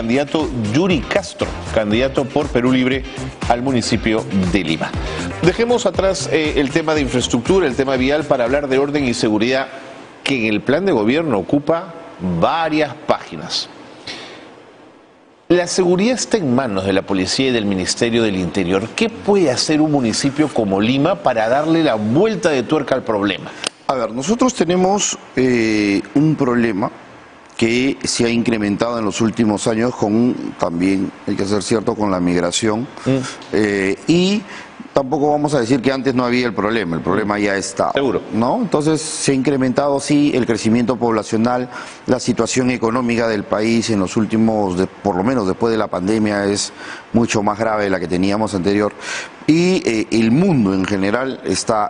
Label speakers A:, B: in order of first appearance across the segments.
A: candidato Yuri Castro, candidato por Perú Libre al municipio de Lima. Dejemos atrás el tema de infraestructura, el tema vial, para hablar de orden y seguridad, que en el plan de gobierno ocupa varias páginas. La seguridad está en manos de la policía y del Ministerio del Interior. ¿Qué puede hacer un municipio como Lima para darle la vuelta de tuerca al problema?
B: A ver, nosotros tenemos un problema que se ha incrementado en los últimos años también, hay que ser cierto, con la migración. Y tampoco vamos a decir que antes no había el problema ya está.
A: Seguro.
B: ¿No? Entonces se ha incrementado, sí, el crecimiento poblacional, la situación económica del país en los últimos, por lo menos después de la pandemia, es mucho más grave de la que teníamos anterior. Y el mundo en general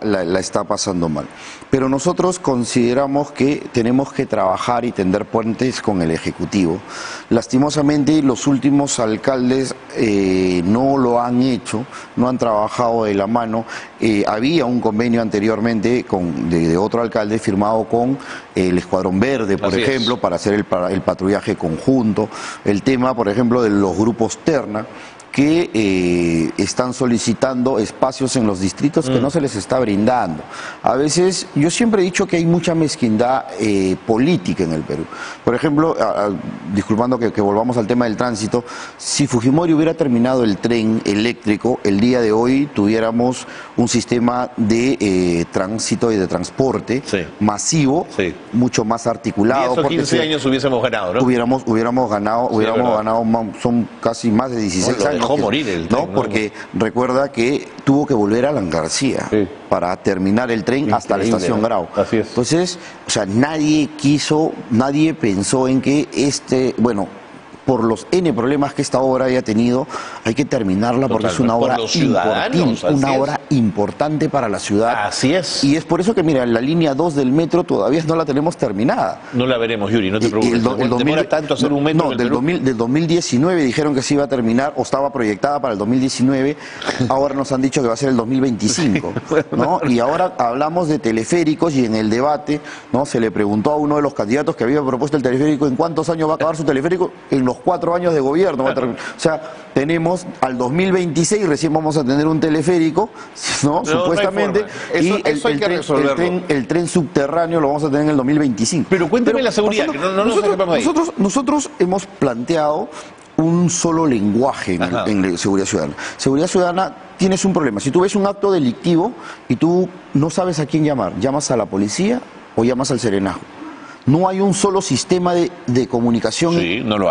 B: la está pasando mal. Pero nosotros consideramos que tenemos que trabajar y tender puentes con el Ejecutivo. Lastimosamente, los últimos alcaldes no lo han hecho, no han trabajado de la mano. Había un convenio anteriormente de otro alcalde firmado con el Escuadrón Verde, por ejemplo, para hacer el patrullaje conjunto. El tema, por ejemplo, de los grupos Terna, que están solicitando espacios en los distritos que no se les está brindando. A veces, yo siempre he dicho que hay mucha mezquindad política en el Perú. Por ejemplo, disculpando que volvamos al tema del tránsito, si Fujimori hubiera terminado el tren eléctrico, el día de hoy tuviéramos un sistema de tránsito y de transporte masivo, mucho más articulado.
A: 10 o 15 años hubiésemos ganado, ¿no?
B: Hubiéramos ganado, son casi más de 16 años.
A: Dejó morir el tren,
B: ¿no? Porque recuerda que tuvo que volver a Alan García para terminar el tren hasta la estación Grau.
A: Así es.
B: Entonces, o sea, nadie pensó en que por los N problemas que esta obra haya tenido, hay que terminarla porque es una obra importante para la ciudad.
A: Así es.
B: Y es por eso que, mira, la línea 2 del metro todavía no la tenemos terminada.
A: No la veremos, Yuri, no te preocupes. ¿Demora tanto hacer un metro?
B: No, del 2019 dijeron que se iba a terminar, o estaba proyectada para el 2019, ahora nos han dicho que va a ser el 2025, ¿no? Y ahora hablamos de teleféricos y en el debate, ¿no? Se le preguntó a uno de los candidatos que había propuesto el teleférico en cuántos años va a acabar su teleférico. En los 4 años de gobierno. O sea, tenemos al 2026, recién vamos a tener un teleférico, ¿no? Supuestamente,
A: no
B: y el tren subterráneo lo vamos a tener en el 2025.
A: Pero cuéntame la seguridad,
B: nosotros hemos planteado un solo lenguaje en seguridad ciudadana. Seguridad ciudadana, tienes un problema. Si tú ves un acto delictivo y tú no sabes a quién llamar, llamas a la policía o llamas al serenajo. No hay un solo sistema de comunicación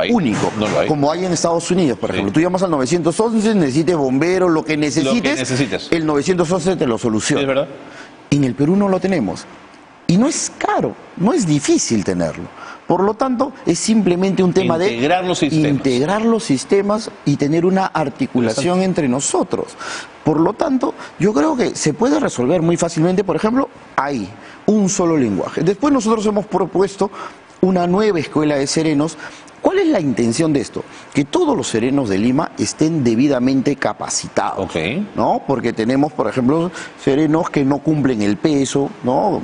B: único, como hay en Estados Unidos, por ejemplo. Tú llamas al 911, necesites bomberos, lo que necesites, el 911 te lo soluciona.
A: ¿Es verdad?
B: En el Perú no lo tenemos. Y no es caro, no es difícil tenerlo. Por lo tanto, es simplemente un tema de integrar los sistemas y tener una articulación entre nosotros. Por lo tanto, yo creo que se puede resolver muy fácilmente, por ejemplo, ahí, un solo lenguaje. Después nosotros hemos propuesto una nueva escuela de serenos. ¿Cuál es la intención de esto? Que todos los serenos de Lima estén debidamente capacitados, ¿no? Porque tenemos, por ejemplo, serenos que no cumplen el peso, ¿no?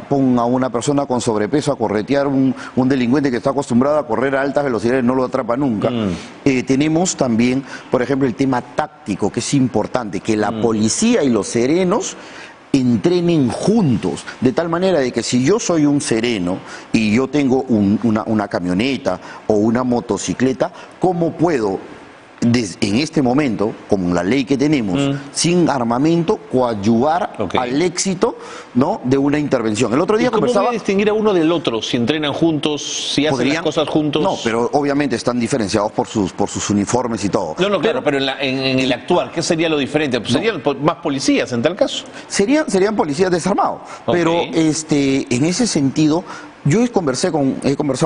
B: Pon a una persona con sobrepeso a corretear un delincuente que está acostumbrado a correr a altas velocidades, no lo atrapa nunca. Tenemos también, por ejemplo, el tema táctico, que es importante, que la policía y los serenos entrenen juntos, de tal manera de que si yo soy un sereno y yo tengo una camioneta o una motocicleta, ¿cómo puedo, en este momento, con la ley que tenemos, sin armamento, coadyuvar al éxito, ¿no?, de una intervención? El otro día
A: ¿Cómo voy a distinguir a uno del otro si entrenan juntos, si hacen las cosas juntos?
B: No, pero obviamente están diferenciados por sus uniformes y todo.
A: No, claro, pero en el actuar, ¿qué sería lo diferente? Pues serían más policías en tal caso.
B: Serían policías desarmados, pero en ese sentido, yo he conversado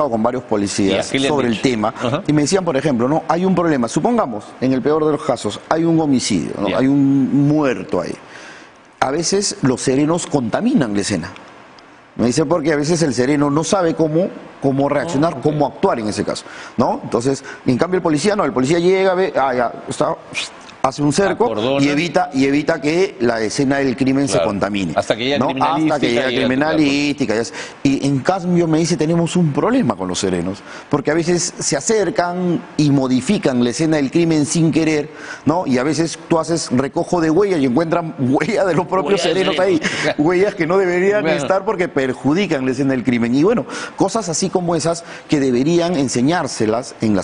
B: con varios policías sobre el tema y me decían, por ejemplo, no, hay un problema. Supongamos, en el peor de los casos, hay un homicidio, ¿no? Hay un muerto ahí. A veces los serenos contaminan la escena. Me dice porque a veces el sereno no sabe cómo reaccionar, cómo actuar en ese caso, ¿no? Entonces, en cambio el policía no, el policía llega, ve, ya está, hace un cerco
A: acordona,
B: y evita que la escena del crimen se contamine.
A: Hasta que llega
B: Hasta que llega criminalística. Y en cambio me dice, tenemos un problema con los serenos, porque a veces se acercan y modifican la escena del crimen sin querer, ¿no? Y a veces tú haces recojo de huellas y encuentran huellas de los propios serenos ahí, huellas que no deberían estar porque perjudican la escena del crimen. Y bueno, cosas así como esas que deberían enseñárselas en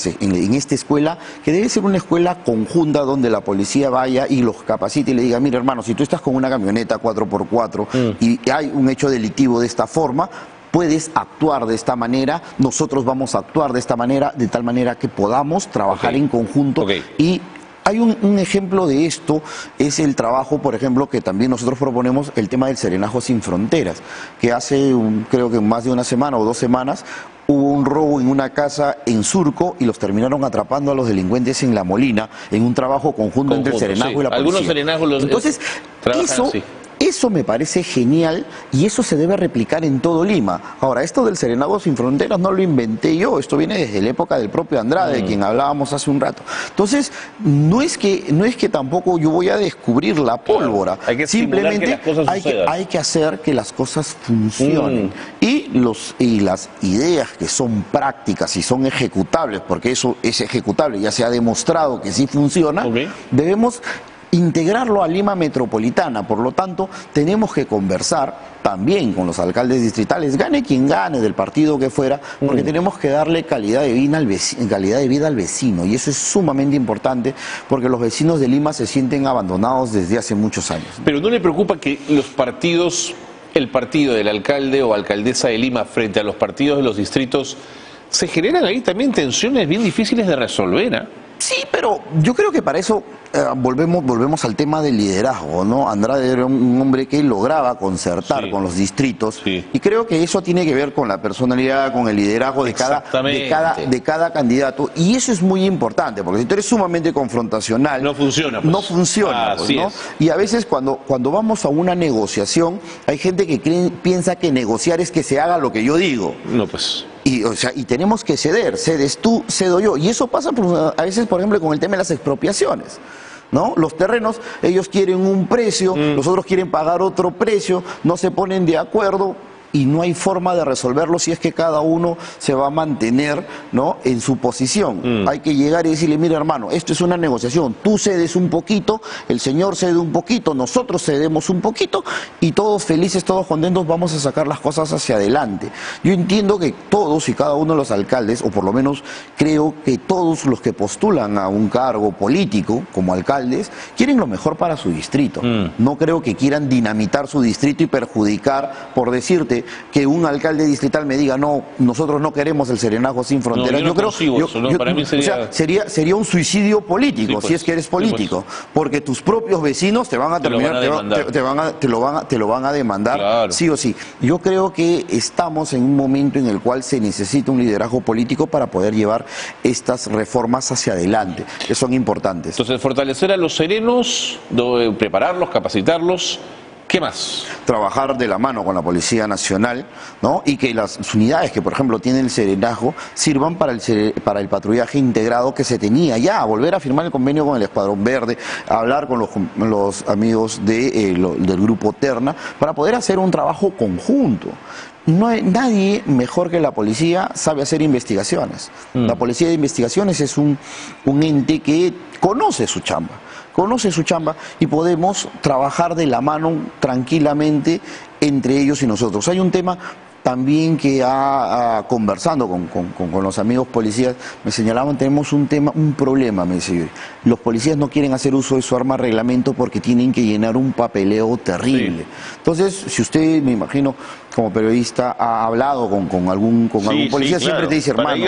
B: esta escuela, que debe ser una escuela conjunta donde la policía vaya y los capacite y le diga, mira hermano, si tú estás con una camioneta 4x4 y hay un hecho delictivo de esta forma, puedes actuar de esta manera, nosotros vamos a actuar de esta manera, de tal manera que podamos trabajar en conjunto. Y hay un ejemplo de esto, es el trabajo, por ejemplo, que también nosotros proponemos, el tema del Serenajo Sin Fronteras, que hace, creo que más de una semana o 2 semanas, hubo un robo en una casa en Surco y los terminaron atrapando a los delincuentes en La Molina, en un trabajo conjunto entre el Serenajo y la policía.
A: Algunos serenajos los
B: Entonces,
A: trabajan así.
B: Eso me parece genial y eso se debe replicar en todo Lima. Ahora, esto del Serenajo Sin Fronteras no lo inventé yo, esto viene desde la época del propio Andrade, de quien hablábamos hace un rato. Entonces, no es que tampoco yo voy a descubrir la pólvora,
A: hay que
B: simplemente
A: que las cosas
B: hay que hacer que las cosas funcionen. Y las ideas que son prácticas y son ejecutables, porque eso es ejecutable, ya se ha demostrado que sí funciona, debemos integrarlo a Lima Metropolitana. Por lo tanto, tenemos que conversar también con los alcaldes distritales, gane quien gane, del partido que fuera, porque tenemos que darle calidad de vida al vecino, y eso es sumamente importante, porque los vecinos de Lima se sienten abandonados desde hace muchos años.
A: Pero ¿no le preocupa que los partidos, el partido del alcalde o alcaldesa de Lima frente a los partidos de los distritos, se generan ahí también tensiones bien difíciles de resolver, ¿eh?
B: Sí, pero yo creo que para eso volvemos al tema del liderazgo, ¿no? Andrade era un hombre que lograba concertar con los distritos, y creo que eso tiene que ver con la personalidad, con el liderazgo de cada candidato, y eso es muy importante, porque si tú eres sumamente confrontacional,
A: no funciona, pues.
B: No funciona, pues, ¿no? Y a veces cuando vamos a una negociación, hay gente que piensa que negociar es que se haga lo que yo digo.
A: No, pues.
B: Y tenemos que ceder, cedes tú, cedo yo. Y eso pasa a veces, por ejemplo, con el tema de las expropiaciones, ¿no? Los terrenos, ellos quieren un precio, los otros quieren pagar otro precio, no se ponen de acuerdo y no hay forma de resolverlo si es que cada uno se va a mantener, ¿no?, en su posición. Hay que llegar y decirle, mira hermano, esto es una negociación, tú cedes un poquito, el señor cede un poquito, nosotros cedemos un poquito y todos felices, todos contentos vamos a sacar las cosas hacia adelante. Yo entiendo que todos y cada uno de los alcaldes, o por lo menos creo que todos los que postulan a un cargo político como alcaldes, quieren lo mejor para su distrito. No creo que quieran dinamitar su distrito y perjudicar, por decirte, que un alcalde distrital me diga, no, nosotros no queremos el Serenajo Sin Fronteras.
A: No, para mí sería...
B: O sea, sería un suicidio político, pues, si es que eres político, porque tus propios vecinos te van a terminar, te lo van a demandar, sí o sí. Yo creo que estamos en un momento en el cual se necesita un liderazgo político para poder llevar estas reformas hacia adelante, que son importantes.
A: Entonces, fortalecer a los serenos, prepararlos, capacitarlos. ¿Qué más?
B: Trabajar de la mano con la Policía Nacional, ¿no? Y que las unidades que, por ejemplo, tienen el serenajo sirvan para el patrullaje integrado que se tenía ya, volver a firmar el convenio con el Escuadrón Verde, a hablar con los amigos del Grupo Terna, para poder hacer un trabajo conjunto. No hay nadie mejor que la policía sabe hacer investigaciones. La Policía de Investigaciones es un ente que conoce su chamba y podemos trabajar de la mano tranquilamente entre ellos y nosotros. Hay un tema también que conversando con los amigos policías, me señalaban, tenemos un problema, me dice, los policías no quieren hacer uso de su arma reglamento porque tienen que llenar un papeleo terrible. Entonces, si usted, me imagino, como periodista, ha hablado con algún policía, siempre te dice, hermano,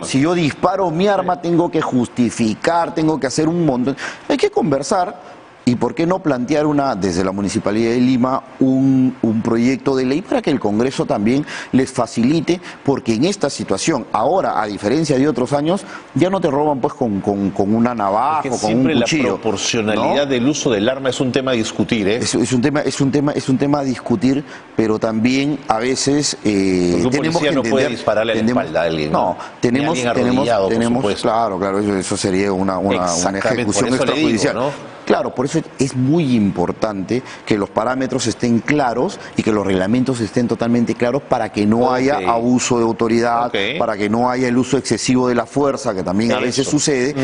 B: si yo disparo mi arma, tengo que justificar, tengo que hacer un montón. Hay que conversar ¿Y por qué no plantear desde la Municipalidad de Lima un proyecto de ley para que el Congreso también les facilite? Porque en esta situación, ahora, a diferencia de otros años, ya no te roban pues con una navaja o con un cuchillo.
A: Siempre la proporcionalidad del uso del arma es un tema a discutir, ¿eh?
B: Es un tema a discutir, pero también a veces
A: tenemos que entender, no puede dispararle a la espalda a alguien.
B: No, tenemos, claro, eso sería una ejecución extrajudicial.
A: Digo, ¿no?
B: Claro, por eso es muy importante que los parámetros estén claros y que los reglamentos estén totalmente claros para que no haya abuso de autoridad, para que no haya el uso excesivo de la fuerza, que también a veces sucede,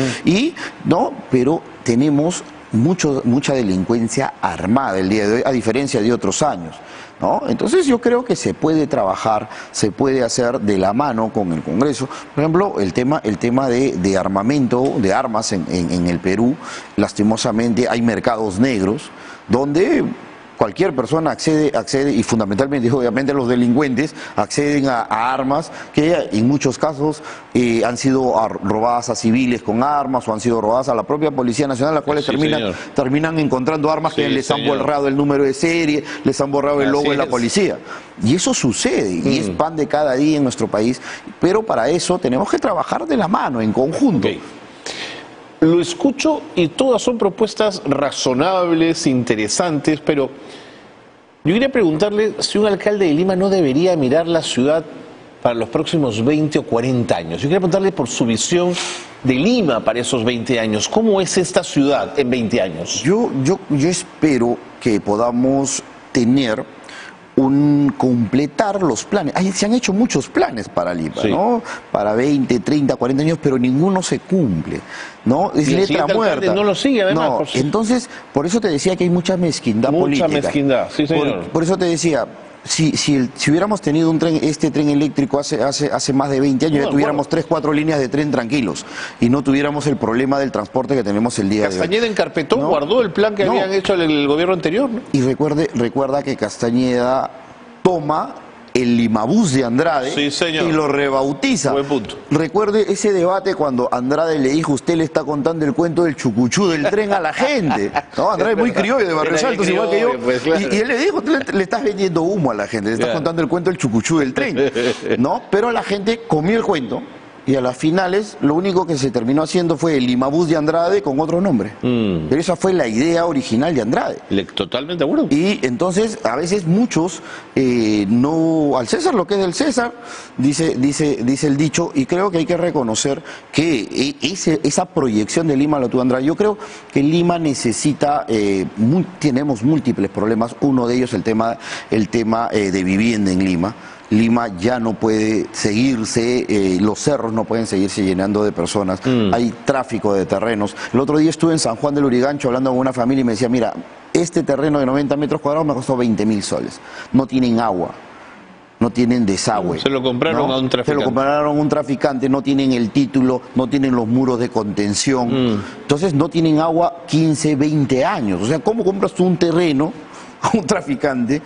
B: pero tenemos mucha delincuencia armada el día de hoy, a diferencia de otros años, ¿no? Entonces yo creo que se puede trabajar, se puede hacer de la mano con el Congreso. Por ejemplo, el tema de armamento, de armas en el Perú, lastimosamente hay mercados negros donde cualquier persona accede y fundamentalmente, obviamente, los delincuentes acceden a armas que en muchos casos han sido robadas a civiles con armas o han sido robadas a la propia Policía Nacional, las cuales terminan encontrando armas que les han borrado el número de serie, les han borrado el logo de la policía. Y eso sucede y es pan de cada día en nuestro país, pero para eso tenemos que trabajar de la mano, en conjunto.
A: Lo escucho y todas son propuestas razonables, interesantes, pero yo quería preguntarle si un alcalde de Lima no debería mirar la ciudad para los próximos 20 o 40 años. Yo quería preguntarle por su visión de Lima para esos 20 años. ¿Cómo es esta ciudad en 20 años?
B: Yo espero que podamos tener completar los planes. Se han hecho muchos planes para Lima, ¿no? Para 20, 30, 40 años, pero ninguno se cumple, ¿no? Es letra muerta.
A: No lo sigue, además.
B: No, entonces, por eso te decía que hay mucha mezquindad política.
A: Mucha mezquindad, sí, señor.
B: Por eso te decía, si hubiéramos tenido este tren eléctrico hace más de 20 años, ya tuviéramos 3, 4 líneas de tren tranquilos y no tuviéramos el problema del transporte que tenemos el día de hoy.
A: Castañeda encarpetó, guardó el plan que habían hecho el gobierno anterior, ¿no?
B: Y recuerda que Castañeda toma el Limabús de Andrade y lo rebautiza.
A: Buen punto.
B: Recuerde ese debate cuando Andrade le dijo: usted le está contando el cuento del chucuchú del tren a la gente. No, Andrade es muy criollo, de Barrios Altos, igual que yo.
A: Pues, claro.
B: Y él le dijo: le estás vendiendo humo a la gente, le estás contando el cuento del chucuchú del tren. ¿No? Pero la gente comió el cuento. Y a las finales, lo único que se terminó haciendo fue el Limabús de Andrade con otro nombre. Pero esa fue la idea original de Andrade.
A: Totalmente de acuerdo.
B: Y entonces, a veces muchos, al César lo que es del César, dice el dicho, y creo que hay que reconocer que esa proyección de Lima lo tuvo Andrade. Yo creo que Lima necesita, tenemos múltiples problemas, uno de ellos el tema de vivienda en Lima. Lima ya no puede seguirse, los cerros no pueden seguirse llenando de personas, hay tráfico de terrenos. El otro día estuve en San Juan del Lurigancho hablando con una familia y me decía: mira, este terreno de 90 metros cuadrados me costó 20.000 soles, no tienen agua, no tienen desagüe.
A: Se lo compraron a un traficante.
B: Se lo compraron a un traficante, no tienen el título, no tienen los muros de contención, entonces no tienen agua 15, 20 años. O sea, ¿cómo compras tú un terreno a un traficante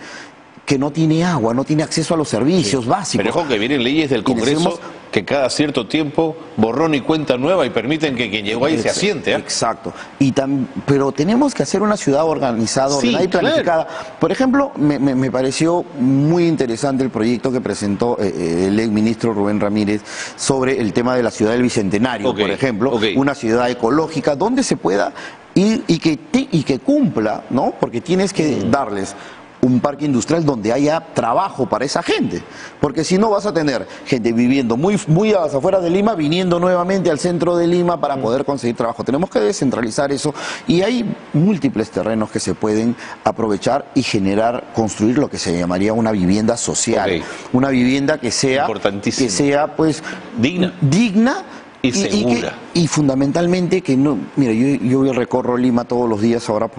B: que no tiene agua, no tiene acceso a los servicios básicos?
A: Pero ojo que vienen leyes del Congreso que cada cierto tiempo borrón y cuenta nueva y permiten que quien llegó ahí se asiente.
B: Exacto. Pero tenemos que hacer una ciudad organizada, ordenada y planificada. Por ejemplo, me pareció muy interesante el proyecto que presentó el exministro Rubén Ramírez sobre el tema de la ciudad del Bicentenario, por ejemplo, una ciudad ecológica donde se pueda ir y que cumpla, ¿no? Porque tienes que darles un parque industrial donde haya trabajo para esa gente, porque si no vas a tener gente viviendo muy a las afueras de Lima, viniendo nuevamente al centro de Lima para poder conseguir trabajo. Tenemos que descentralizar eso y hay múltiples terrenos que se pueden aprovechar y construir lo que se llamaría una vivienda social, una vivienda que sea pues digna
A: y segura.
B: Y fundamentalmente que no, mira, yo recorro Lima todos los días ahora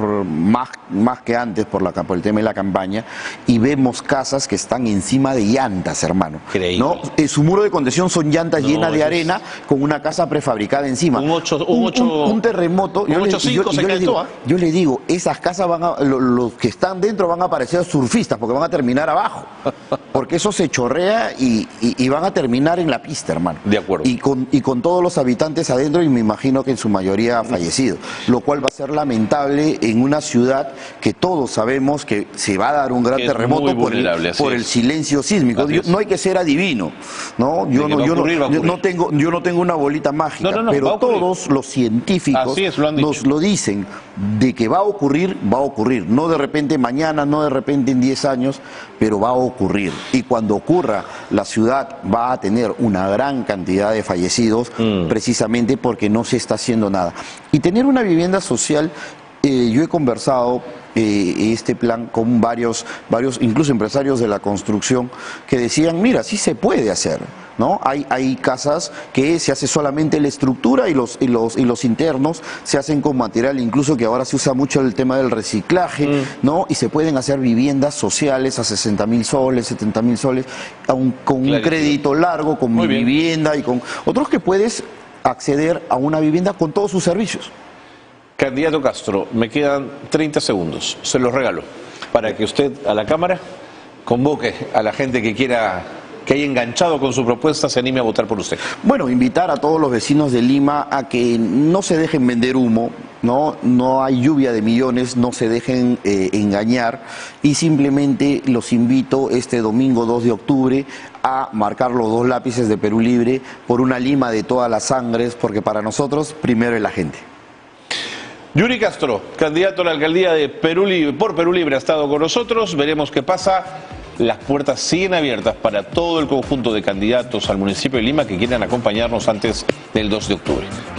B: más que antes por el tema de la campaña, y vemos casas que están encima de llantas, hermano. ¿No? Su muro de contención son llantas llenas de arena con una casa prefabricada encima. Un terremoto. Yo le digo, esas casas los que están dentro van a parecer surfistas porque van a terminar abajo. Porque eso se chorrea y van a terminar en la pista, hermano.
A: De acuerdo.
B: Y con todo todos los habitantes adentro y me imagino que en su mayoría fallecidos, lo cual va a ser lamentable en una ciudad que todos sabemos que se va a dar un gran terremoto por el silencio sísmico. No hay que ser adivino, ¿no? Yo no tengo una bolita mágica, pero todos los científicos nos lo dicen, de que va a ocurrir, no de repente mañana, no de repente en 10 años, pero va a ocurrir. Y cuando ocurra, la ciudad va a tener una gran cantidad de fallecidos, precisamente porque no se está haciendo nada. Y tener una vivienda social, yo he conversado este plan con varios, incluso empresarios de la construcción, que decían, mira, sí se puede hacer, ¿no? Hay casas que se hace solamente la estructura y los internos se hacen con material, incluso que ahora se usa mucho el tema del reciclaje, ¿no? Y se pueden hacer viviendas sociales a 60.000 soles, 70.000 soles, con un crédito largo, con mi vivienda y con otros que puedes acceder a una vivienda con todos sus servicios.
A: Candidato Castro, me quedan 30 segundos, se los regalo, para que usted a la Cámara convoque a la gente que quiera, que haya enganchado con su propuesta, se anime a votar por usted.
B: Bueno, invitar a todos los vecinos de Lima a que no se dejen vender humo, no hay lluvia de millones, no se dejen engañar, y simplemente los invito este domingo 2 de octubre a marcar los 2 lápices de Perú Libre por una Lima de todas las sangres, porque para nosotros primero es la gente.
A: Yuri Castro, candidato a la alcaldía de Perú Libre, por Perú Libre, ha estado con nosotros. Veremos qué pasa. Las puertas siguen abiertas para todo el conjunto de candidatos al municipio de Lima que quieran acompañarnos antes del 2 de octubre.